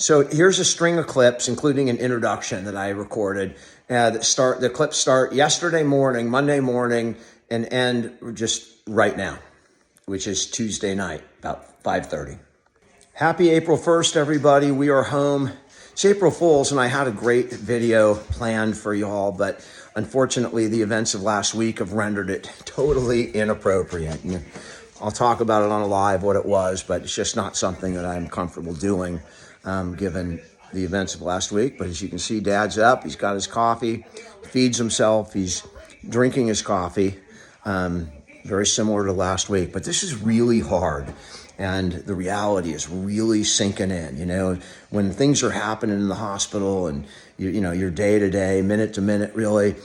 So here's a string of clips, including an introduction that I recorded. The clips start yesterday morning, Monday morning, and end just right now, which is Tuesday night, about 5:30. Happy April 1st, everybody. We are home. It's April Fool's, and I had a great video planned for y'all, but unfortunately, the events of last week have rendered it totally inappropriate. And I'll talk about it on a live what it was, but it's just not something that I'm comfortable doing, given the events of last week. But as you can see, Dad's up. He's got his coffee, feeds himself. He's drinking his coffee, very similar to last week. But this is really hard. And the reality is really sinking in, when things are happening in the hospital and, you're day to day, minute to minute, really,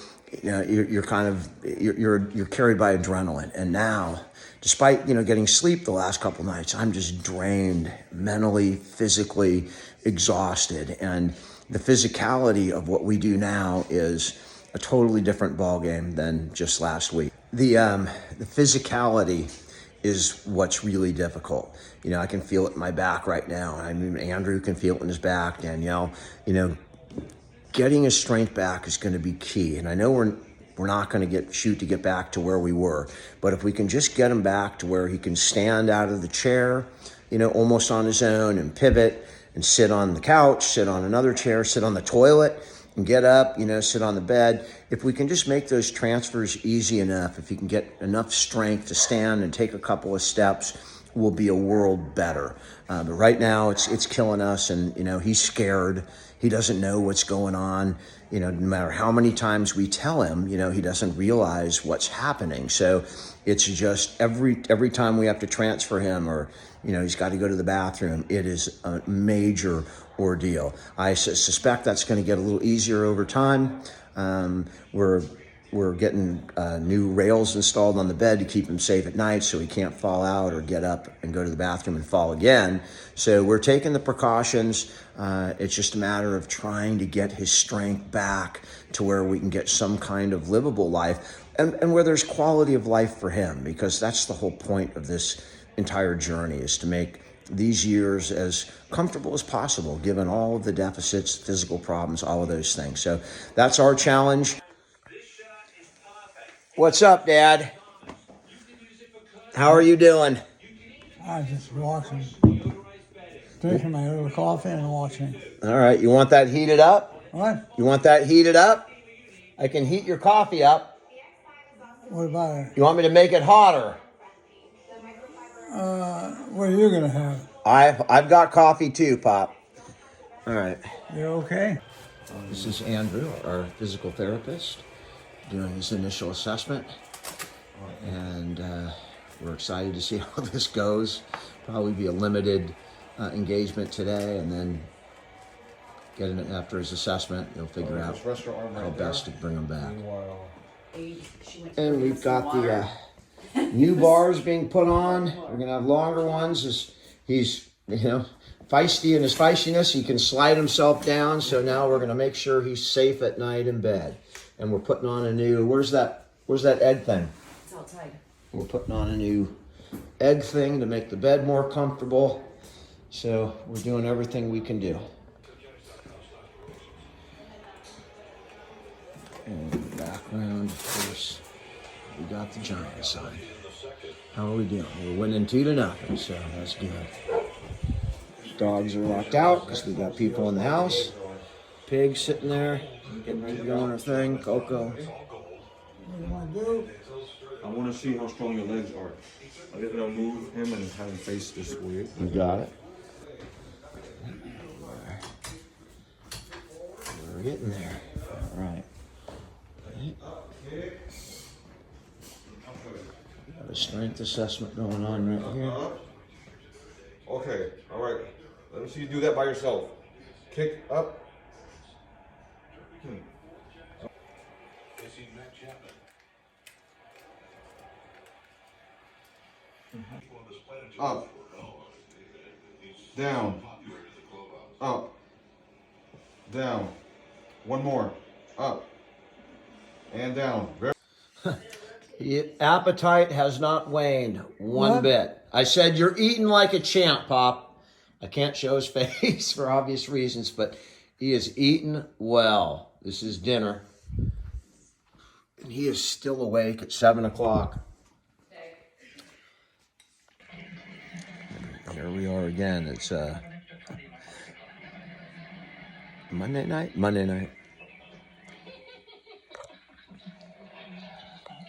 you're carried by adrenaline. And now, despite, getting sleep the last couple nights, I'm just drained, mentally, physically exhausted. And the physicality of what we do now is a totally different ballgame than just last week. The physicality is what's really difficult. I can feel it in my back right now. I mean, Andrew can feel it in his back, Danielle. Getting his strength back is going to be key. And I know we're not going to get back to where we were, but if we can just get him back to where he can stand out of the chair, almost on his own and pivot and sit on the couch, sit on another chair, sit on the toilet, and get up, sit on the bed. If we can just make those transfers easy enough, if he can get enough strength to stand and take a couple of steps, we'll be a world better. But right now it's killing us, and, he's scared. He doesn't know what's going on. No matter how many times we tell him, he doesn't realize what's happening. So it's just every time we have to transfer him, or, he's got to go to the bathroom, it is a major ordeal. I suspect that's going to get a little easier over time. We're getting new rails installed on the bed to keep him safe at night so he can't fall out or get up and go to the bathroom and fall again. So we're taking the precautions. It's just a matter of trying to get his strength back to where we can get some kind of livable life and where there's quality of life for him, because that's the whole point of this entire journey, is to make these years as comfortable as possible, given all of the deficits, physical problems, all of those things. So that's our challenge. What's up, Dad? How are you doing? I just watching, drinking my little coffee and watching. All right, you want that heated up? What? You want that heated up? I can heat your coffee up. What about it? You want me to make it hotter? What are you gonna have? I've got coffee too, Pop. All right. You okay? This is Andrew, our physical therapist, doing his initial assessment, and we're excited to see how this goes. Probably be a limited engagement today, and then getting it after his assessment, he'll figure out how best to bring him back. And we've got the new bars being put on. We're gonna have longer ones as he's, feisty in his feistiness. He can slide himself down. So now we're gonna make sure he's safe at night in bed. And we're putting on a new, where's that egg thing? It's outside. We're putting on a new egg thing to make the bed more comfortable. So we're doing everything we can do. And in the background, of course, we got the Giants on. How are we doing? We're winning 2-0, so that's good. Dogs are locked out because we got people in the house. Pig sitting there, getting ready to go on her thing. Coco. What do you want to do? I want to see how strong your legs are. I'm just going to move him and have him face this way. You got it. We're getting there. All right. Got a strength assessment going on right here. Okay, all right. Let me see you do that by yourself. Kick up. Up. Down. Up. Down. One more. Up. And down. The appetite has not waned one bit. I said, you're eating like a champ, Pop. I can't show his face for obvious reasons, but he is eating well. This is dinner. And he is still awake at 7 o'clock. Here we are again. It's Monday night? Monday night.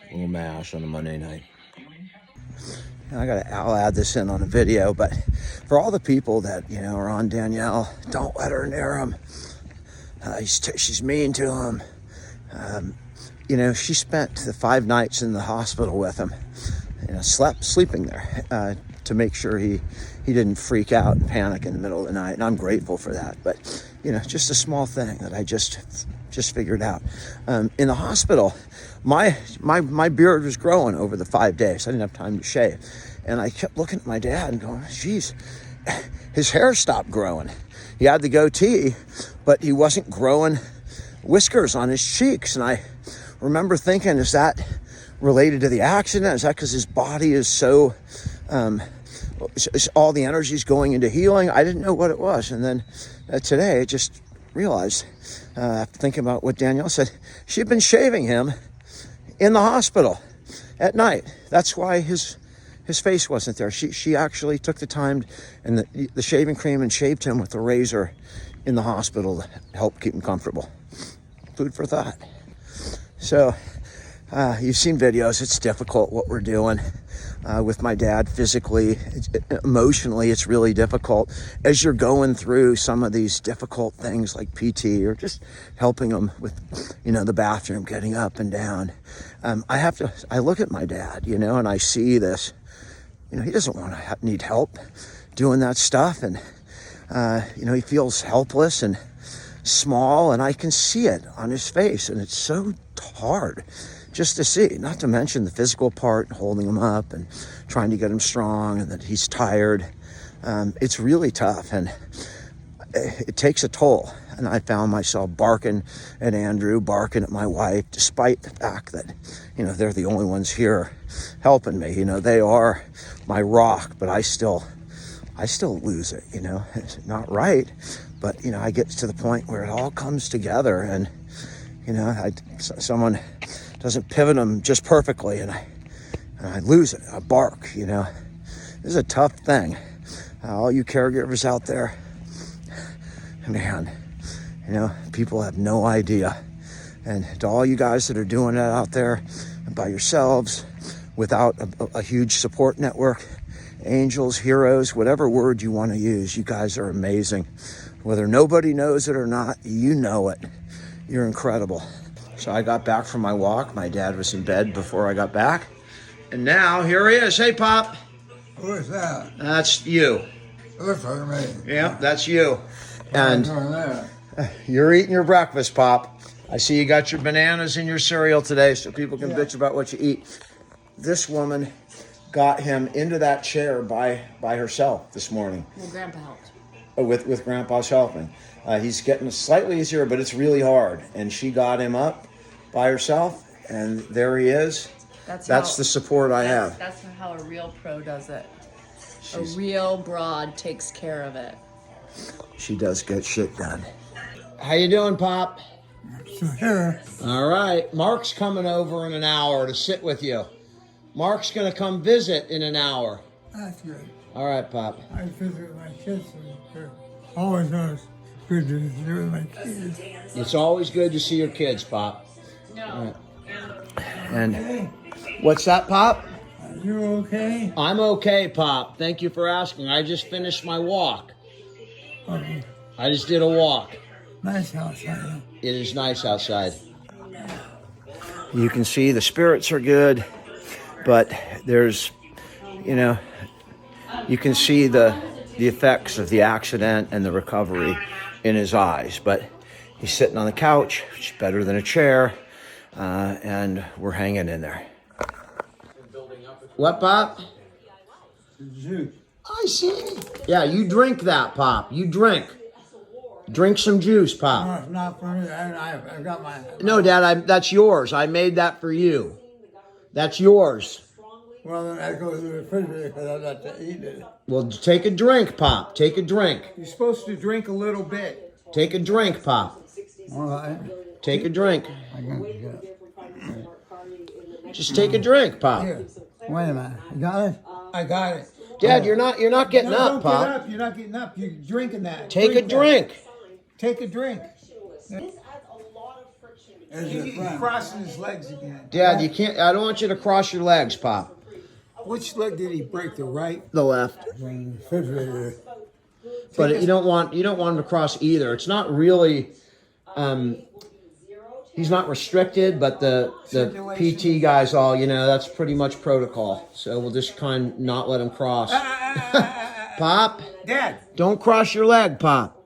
A little mash on a Monday night. I'll add this in on a video, but for all the people that, are on Danielle, don't let her near him. She's mean to him. She spent the 5 nights in the hospital with him, sleeping there to make sure he didn't freak out and panic in the middle of the night. And I'm grateful for that. But, just a small thing that I just figured out. In the hospital, my beard was growing over the 5 days. I didn't have time to shave. And I kept looking at my dad and going, geez, his hair stopped growing. He had the goatee, but he wasn't growing whiskers on his cheeks. And I remember thinking, is that related to the accident? Is that because his body is so, all the energy is going into healing? I didn't know what it was. And then today I just realized, thinking about what Danielle said, she'd been shaving him in the hospital at night. That's why his face wasn't there. She actually took the time and the shaving cream and shaved him with a razor in the hospital to help keep him comfortable. Food for thought. So you've seen videos. It's difficult what we're doing with my dad physically. Emotionally, it's really difficult as you're going through some of these difficult things like PT or just helping him with, the bathroom, getting up and down. I look at my dad, and I see this, he doesn't want to need help doing that stuff. And, he feels helpless and small, and I can see it on his face. And it's so hard just to see, not to mention the physical part, holding him up and trying to get him strong, and that he's tired. It's really tough, and it takes a toll. And I found myself barking at Andrew, barking at my wife, despite the fact that, they're the only ones here helping me. They are my rock, but I still lose it. It's not right, but I get to the point where it all comes together, and someone doesn't pivot them just perfectly, and I lose it. I bark. This is a tough thing. All you caregivers out there, man, people have no idea. And to all you guys that are doing that out there by yourselves, without a huge support network, angels, heroes, whatever word you want to use, you guys are amazing. Whether nobody knows it or not, you know it. You're incredible. So I got back from my walk. My dad was in bed before I got back. And now, here he is. Hey, Pop. Who is that? That's you. It looks like me. Yeah, that's you. And There. you're eating your breakfast, Pop. I see you got your bananas in your cereal today so people can bitch about what you eat. This woman got him into that chair by herself this morning. Well, Grandpa helped. With Grandpa's helping. He's getting slightly easier, but it's really hard. And she got him up by herself, and there he is. That's the support I have. That's how a real pro does it. She's- A real broad takes care of it. She does get shit done. How you doing, Pop? So here, All right. Mark's coming over in an hour to sit with you. Mark's going to come visit in an hour. that's good. All right, Pop. I visit with my kids. They're always knows good to visit with my kids. It's always good to see your kids, Pop. No. And what's that, Pop? Are you okay? I'm okay, Pop. Thank you for asking. I just finished my walk. Okay. I just did a walk. Nice outside. It is nice outside. You can see the spirits are good, but there's, you can see the effects of the accident and the recovery in his eyes. But he's sitting on the couch, which is better than a chair, and we're hanging in there. What, Pop? Juice. I see. Yeah, you drink that, Pop. You drink. Drink some juice, Pop. No, it's not for me. I've got my. No, Dad, that's yours. I made that for you. That's yours. Well, then I go to the refrigerator because I like to eat it. Well, take a drink, Pop. Take a drink. You're supposed to drink a little bit. Take a drink, Pop. All right. Take a drink. I got it. Just take a drink, Pop. Here. Wait a minute. You got it? I got it. Dad, you're not getting No, up, don't Pop. get up. You're not getting up. You're drinking that. Take a that. drink. Take a drink. He's crossing his legs again. Dad, you can't. I don't want you to cross your legs, Pop. Which leg did he break? The right? The left. The refrigerator. But you don't want him to cross either. It's not really. He's not restricted, but the PT guys all, that's pretty much protocol. So we'll just kind of not let him cross. Pop, Dad. don't cross your leg, Pop.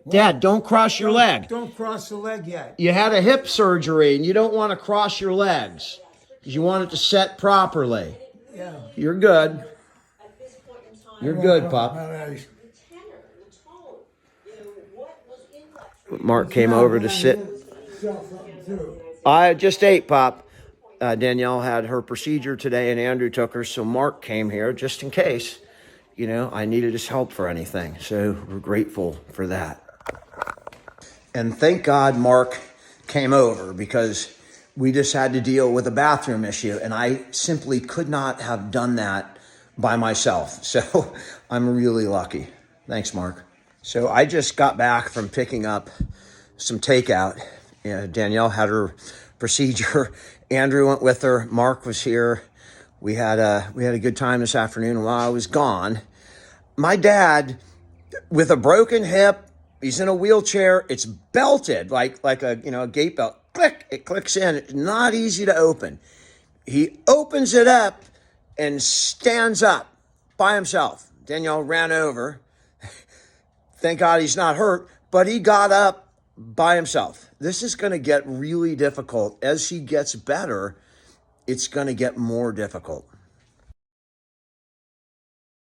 Dad, don't cross your leg. Don't cross the leg yet. You had a hip surgery and you don't want to cross your legs because you want it to set properly. Yeah. You're good. You're good, Pop. Mark came over to sit. I just ate, Pop. Danielle had her procedure today and Andrew took her, so Mark came here just in case, I needed his help for anything. So we're grateful for that. And thank God Mark came over because we just had to deal with a bathroom issue and I simply could not have done that by myself. So I'm really lucky. Thanks, Mark. So I just got back from picking up some takeout. Danielle had her procedure. Andrew went with her. Mark was here. We had a good time this afternoon while I was gone. My dad, with a broken hip, he's in a wheelchair. It's belted like a gate belt. Click, it clicks in. It's not easy to open. He opens it up and stands up by himself. Danielle ran over. Thank God he's not hurt, but he got up by himself. This is going to get really difficult. As he gets better, it's going to get more difficult.